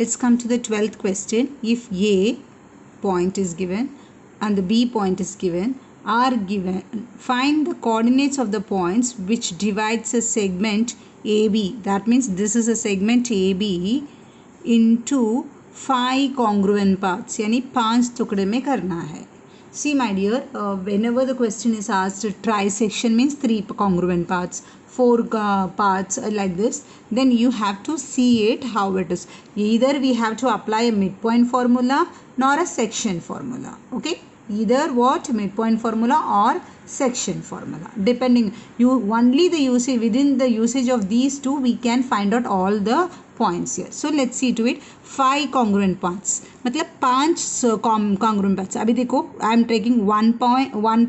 let's come to the 12th question. If A point is given and the B point is given, are given, find the coordinates of the points which divides a segment AB. That means this is a segment AB into 5 congruent parts, यानी 5 टुकड़े में करना है. See my dear, whenever the question is asked, trisection means 3 congruent parts, 4 parts like this, then you have to see it how it is. Either we have to apply a midpoint formula nor a section formula. Okay, either what, midpoint formula or section formula, depending. You only the usage, within the usage of these two we can find out all the points here. So let's see to it. 5 congruent parts, मतलब 5 congruent parts. अभी देखो, I am taking one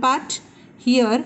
part here,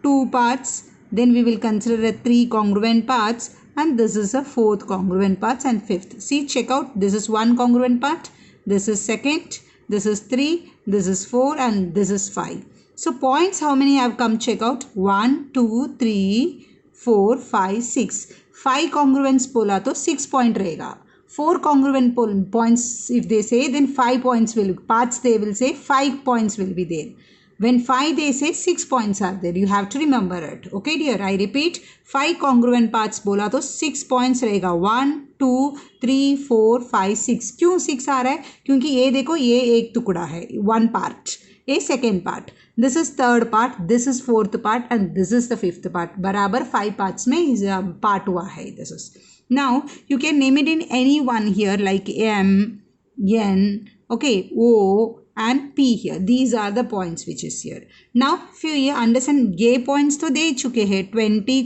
2 parts, then we will consider a 3 congruent parts, and this is a 4th congruent parts and 5th. See, check out, this is 1 congruent part, this is 2nd, this is 3, this is 4, and this is 5. So points how many have come? Check out. 1, 2, 3, 4, 5, 6. 5 congruents बोला तो 6 point रहेगा. 4 congruent points if they say, then 5 points will, parts they will say, 5 points will be there. When 5 they say 6 points are there. You have to remember it. Okay dear, I repeat, 5 congruent parts बोला तो 6 points रहेगा. 1, 2, 3, 4, 5, 6. क्यों 6 आ रहा है? क्योंकि ये देखो, ये एक टुकड़ा है, 1 part. A second part, this is 3rd part, this is 4th part, and this is the 5th part. बराबर 5 parts में part हुआ है. This is. Now you can name it in any one here, like M, N, okay, O and P here. These are the points which is here. Now if you understand, A points तो दे चुके हैं 20,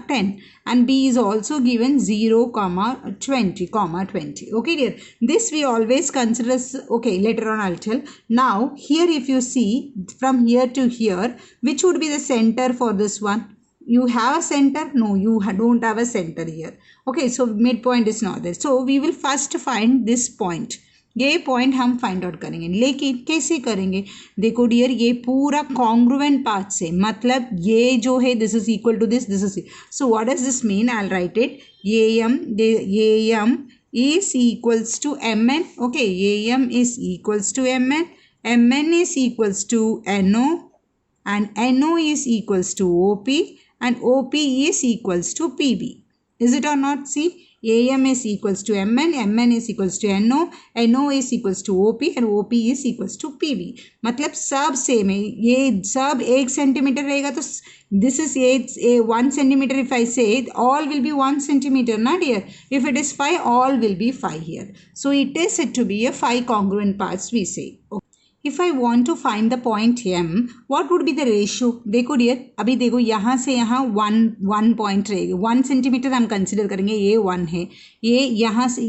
10, and B is also given 0, 20, 20. Okay dear, this we always consider. Okay, later on I'll tell. Now here if you see, from here to here, which would be the center for this one? You have a center? No, you don't have a center here. Okay, so midpoint is not there. So we will first find this point. ये point हम find out करेंगे, लेकिन कैसे करेंगे? देखो dear, ये पूरा congruent part से, मतलब ये जो है this is equal to this, this is, so what does this mean? I will write it. M is equals to mn. Okay, am is equals to mn is equals to no, and no is equals to op, and op is equals to pb. Is it or not? See, am is equals to mn is equals to no is equals to op, and op is equals to pb. मतलब सब same है, ये सब 1 centimetre रहेगा, तो this is 1 centimeter. If I say all will be 1 centimeter, not here. If it is 5, all will be 5 here. So it is said to be a 5 congruent parts, we say. Okay. If I want to find the point M, what would be the ratio? देखो dear, अभी देखो यहाँ से यहाँ 1 point रहेगी, 1 centimetre हम consider करेंगे, ये 1 है, ये यहाँ से,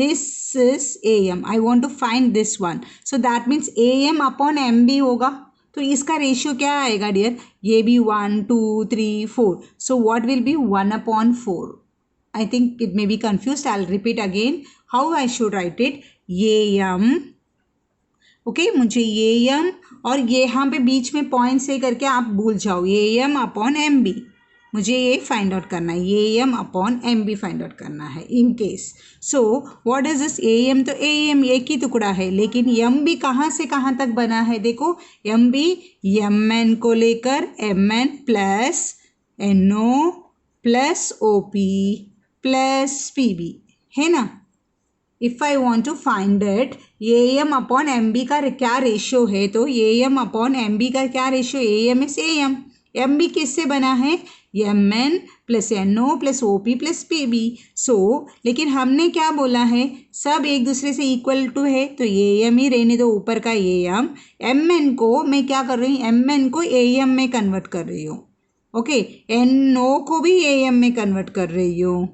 this is AM. I want to find this one, so that means AM upon MB होगा. तो इसका रेशियो क्या आएगा डियर? ये भी 1, 2, 3, 4. So what will be 1/4. I think it may be confused. I will repeat again how I should write it. AM, okay, मुझे AM और ये यहाँ पे बीच में पॉइंट से करके आप भूल जाओ, AM अपॉन MB. मुझे ये फाइंड आउट करना है, AM upon MB find out करना है in case. So what is this? AM तो AM एक ही टुकड़ा है, लेकिन MB कहाँ से कहाँ तक बना है? देखो, MB MN को लेकर MN plus NO plus OP plus PB है ना. If I want to find it, AM upon MB का क्या रेशियो है? तो AM अपॉन MB का क्या ratio? AM is AM. MB किससे बना है? MN plus NO plus OP plus PB. सो लेकिन हमने क्या बोला है? सब एक दूसरे से इक्वल टू है, तो AM ही रहने दो, ऊपर का AM. MN को मैं क्या कर रही हूँ? MN को AM में कन्वर्ट कर रही हूँ. ओके, NO को भी AM में कन्वर्ट कर रही हूँ,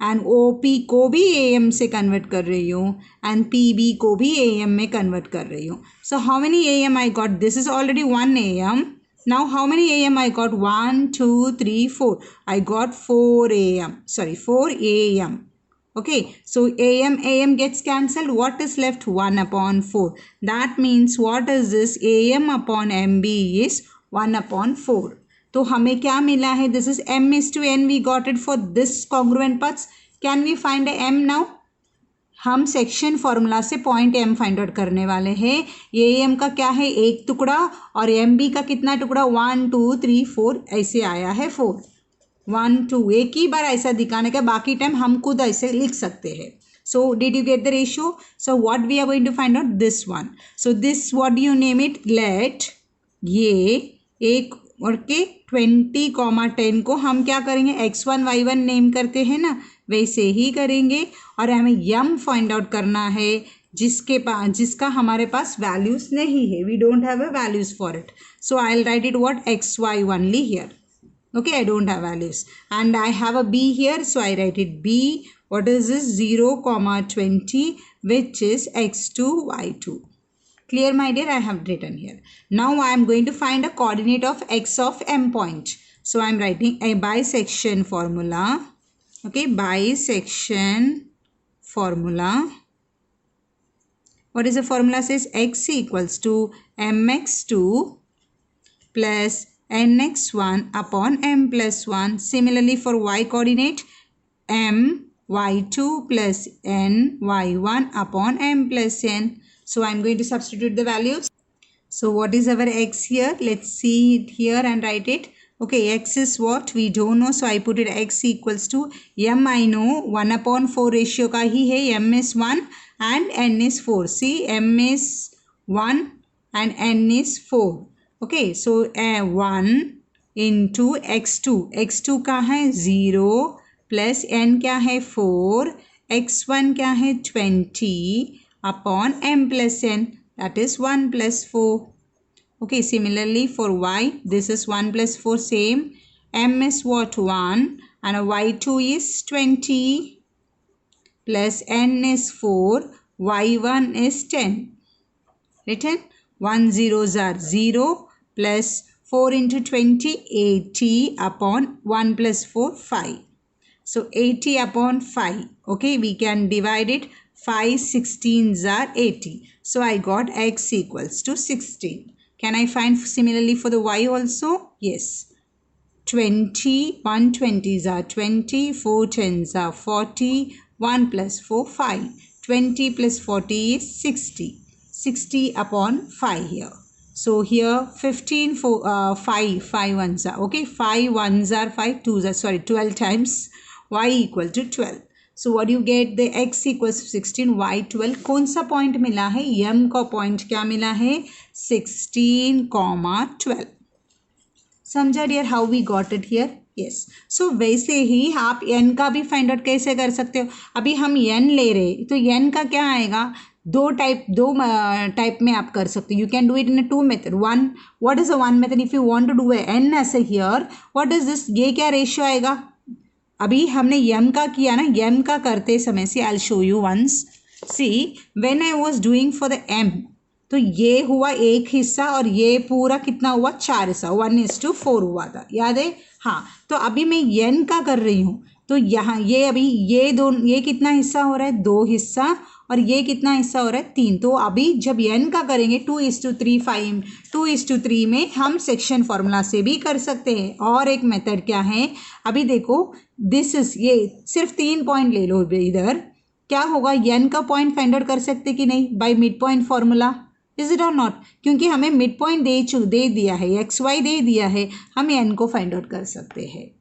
एंड OP को भी AM से कन्वर्ट कर रही हूँ, एंड PB को भी AM में कन्वर्ट कर रही हूँ. So how many AM I got? This is already 1 AM. Now how many AM I got? 1, 2, 3, 4. I got 4 AM. Sorry, 4 AM. Okay, so AM gets cancelled. What is left? 1/4. That means what is this? AM upon MB is 1/4. तो हमें क्या मिला है? This is M is to N. We got it for this congruent parts. Can we find M now? हम section formula से point M find out करने वाले हैं। ए एम का क्या है, एक टुकड़ा, और एम बी का कितना टुकड़ा, 1 2 3 4, ऐसे आया है 4 1 2, एक ही बार ऐसा दिखाने का, बाकी टाइम हम खुद ऐसे लिख सकते हैं। So did you get the ratio? So what we are going to find out, this one. So this, what do you name it, let ये एक और के 20,10 को हम क्या करेंगे, x1 y1 नेम करते हैं ना, वैसे ही करेंगे। और हमें यम फाइंड आउट करना है जिसका हमारे पास वैल्यूज नहीं है, we don't have a values for it. So I will write it what, xy only here. Okay, I don't have values, and I have a b here, so I write it b. What is this, 0 comma 20, which is x2 y2. Clear, my dear? I have written here. Now I am going to find a coordinate of x of m point. So I am writing a bisection formula. Okay, bisection formula. What is the formula? Says x equals to mx2 plus nx1 upon m plus 1. Similarly for y coordinate, m y2 plus n y1 upon m plus n. So I am going to substitute the values. So what is our x here? Let's see it here and write it. Okay, x is what? We don't know. So I put it x equals to m. I know 1 upon 4 ratio का ही है. m is 1 and n is 4. See, m is 1 and n is 4. Okay, so 1 into x2. x2 का है 0 plus n क्या है 4, x1 क्या है 20 upon m plus n, that is 1 plus 4. Okay, similarly for y, this is 1 plus 4 same. m is what, 1, and y2 is 20 plus n is 4, y1 is 10. Written 1 zeros are 0 plus 4 into 20, 80 upon 1 plus 4, 5. So 80 upon 5. Okay, we can divide it. 5 16s are 80. So I got x equals to 16. Can I find similarly for the y also? Yes. 20, 1 20s are 20, 4 10s are 40, 1 plus 4, 5. 20 plus 40 is 60. 60 upon 5 here. So here 15 for 5 ones are, okay, 5 ones are 5, 2s are, sorry, 12 times y equal to 12. So what do you get? The x equals to 16, y 12. कौन सा point मिला है? m का point क्या मिला है? 16,12. समझा dear how we got it here? Yes. So वैसे ही आप n का भी फाइंड आउट कैसे कर सकते हो? अभी हम n ले रहे, तो n का क्या आएगा? दो टाइप में आप कर सकते हो. You can do it in two method. One, what is a one method? If you want to do N S here, what is this? ये क्या रेशियो आएगा? अभी हमने m का किया ना, m का करते समय से I will show you once. See, when I was doing for the m, तो ये हुआ एक हिस्सा और ये पूरा कितना हुआ? 4 हिस्सा, 1:4 हुआ था, याद है? हाँ. तो अभी मैं n का कर रही हूँ, तो यहाँ ये अभी ये कितना हिस्सा हो रहा है? 2 हिस्सा, और ये कितना हिस्सा हो रहा है? 3. तो अभी जब n का करेंगे 2:3, 5 2:3 में हम सेक्शन फॉर्मूला से भी कर सकते हैं. और एक मेथड क्या है? अभी देखो, दिस इज, ये सिर्फ 3 पॉइंट ले लो इधर. क्या होगा? n का पॉइंट फाइंड आउट कर सकते कि नहीं? By mid point formula. Is it और नॉट? क्योंकि हमें मिड पॉइंट दे दिया है, xy दे दिया है, हम n को फाइंड आउट कर सकते हैं.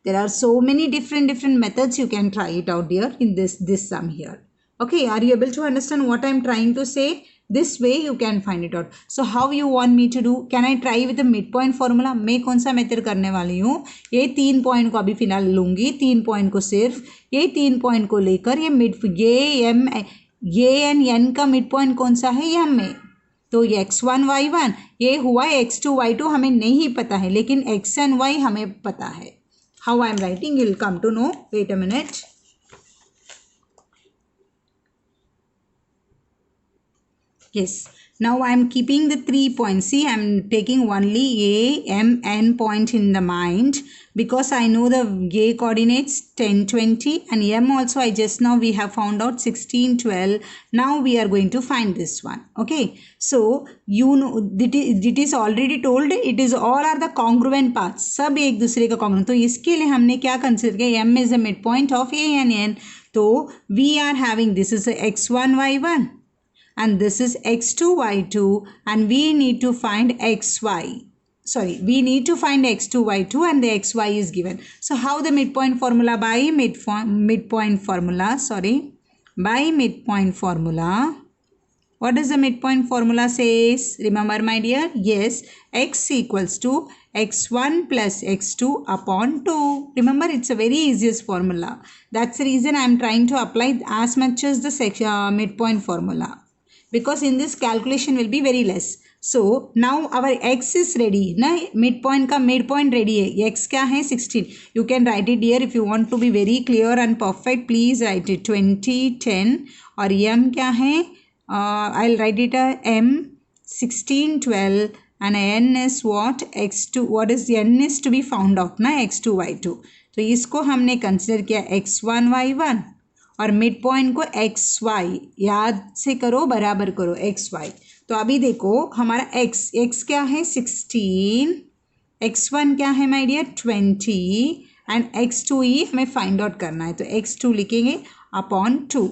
There are so many different methods you can try it out dear in this sum here. Okay, are you able to understand what I am trying to say? This way you can find it out. So how you want me to do? Can I try with the midpoint formula? मैं कौन सा method करने वाली हूँ? ये 3 point को अभी फिलहाल लूँगी. 3 पॉइंट को सिर्फ ये 3 पॉइंट को लेकर ये n का मिड पॉइंट कौन सा है? m में. तो x1 y1 ये हुआ, x2 y2 हमें नहीं पता है, लेकिन x and y हमें पता है. How I am writing, you will come to know. Wait a minute. Yes. Now I am keeping the 3 points. See, I am taking only a, m, n point in the mind, because I know the a coordinates 10, 20, and m also I just now we have found out 16, 12. Now we are going to find this one. Okay. So you know it is already told, it is all are the congruent paths. सब एक दूसरे का congruent. तो इसके लिए हमने क्या consider किया? m is the midpoint of a and n. So we are having, this is a x1 y1 and this is x2 y2 and we need to find xy. We need to find x2 y2 and the xy is given. So how the midpoint formula? By midpoint formula. What does the midpoint formula says? Remember my dear? Yes, x equals to x1 plus x2 upon 2. Remember, it's a very easiest formula. That's the reason I am trying to apply as much as the midpoint formula. Because in this calculation will be very less. So now our x is ready. Na? Midpoint ready hai. X kya hai? 16. You can write it here if you want to be very clear and perfect. Please write it 20, 10 or m kya hai? I'll write it m 16, 12 and n is what? x2. What is n is to be found out na? x2, y2. तो इसको हमने consider किया x1, y1 और mid point को xy याद से करो, बराबर करो xy. तो अभी देखो हमारा x क्या है 16, x1 क्या है माय डियर 20 एंड x2 ही हमें फाइंड आउट करना है. तो x2 लिखेंगे upon 2.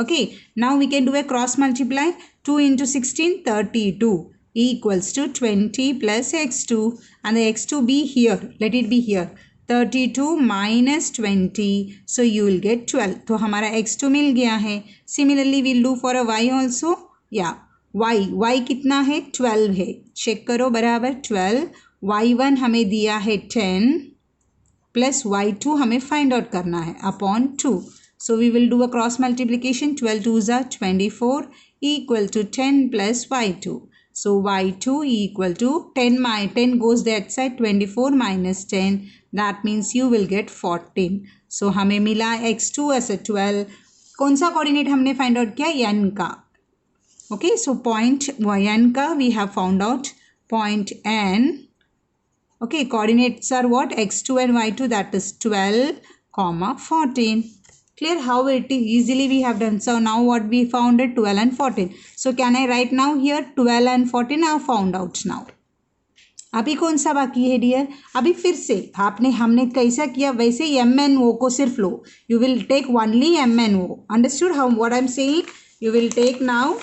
Okay, now we can do a cross multiply. 2 into 16, 32 equals to 20 plus x2 and the x2 be here. Let it be here. 32 minus 20. So you will get 12. तो हमारा x2 मिल गया है. Similarly, we'll do for a y also. Yeah, y कितना है 12 है. Check करो बराबर 12. y1 हमें दिया है 10 plus y2 हमें find out करना है upon 2. So we will do a cross multiplication. 12 2s are 24 equal to 10 plus y2. So y2 equal to 10 goes that side, 24 minus 10. That means you will get 14. So हमें मिला x2 as a 12. कौन सा coordinate हमने find out किया? n का. Okay, so point n का we have found out point n. Okay, coordinates are what? x2 and y2, that is 12, 14. Clear how it easily we have done. So now what we found it 12 and 14. So can I write now here 12 and 14 are found out now. अभी कौन सा बाकी है dear? अभी फिर से हमने कैसा किया वैसे एम एन ओ को सिर्फ लो. You will take only M N O. Understood how what I am saying? You will take now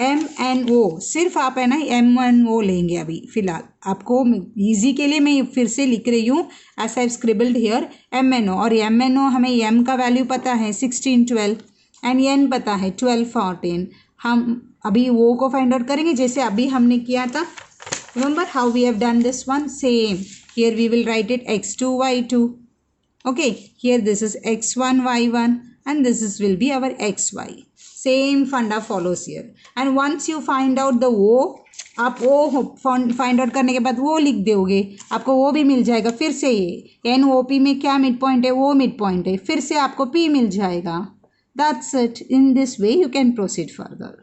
M N O. सिर्फ आप है ना एम एन ओ लेंगे अभी फिलहाल. आपको इजी के लिए मैं फिर से लिख रही हूँ as I scribbled here M N O. और एम एन ओ हमें एम का वैल्यू पता है 16, 12 एंड एन पता है 12, 14. हम अभी वो को फाइंड आउट करेंगे जैसे अभी हमने किया था. Remember how we have done this one? Same. Here we will write it x2, y2. Okay. Here this is x1, y1 and this is will be our xy. Same funda follows here. And once you find out the O, आप O find out करने के बाद वो लिख दोगे, आपको वो भी मिल जाएगा. फिर से ये NOP में क्या मिड पॉइंट है? वो मिड पॉइंट है. फिर से आपको P मिल जाएगा. That's it. In this way you can proceed further.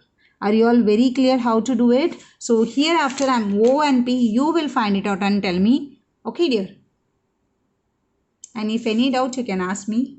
Are you all very clear how to do it? So here after I'm O and P, you will find it out and tell me. Okay dear. And if any doubt you can ask me.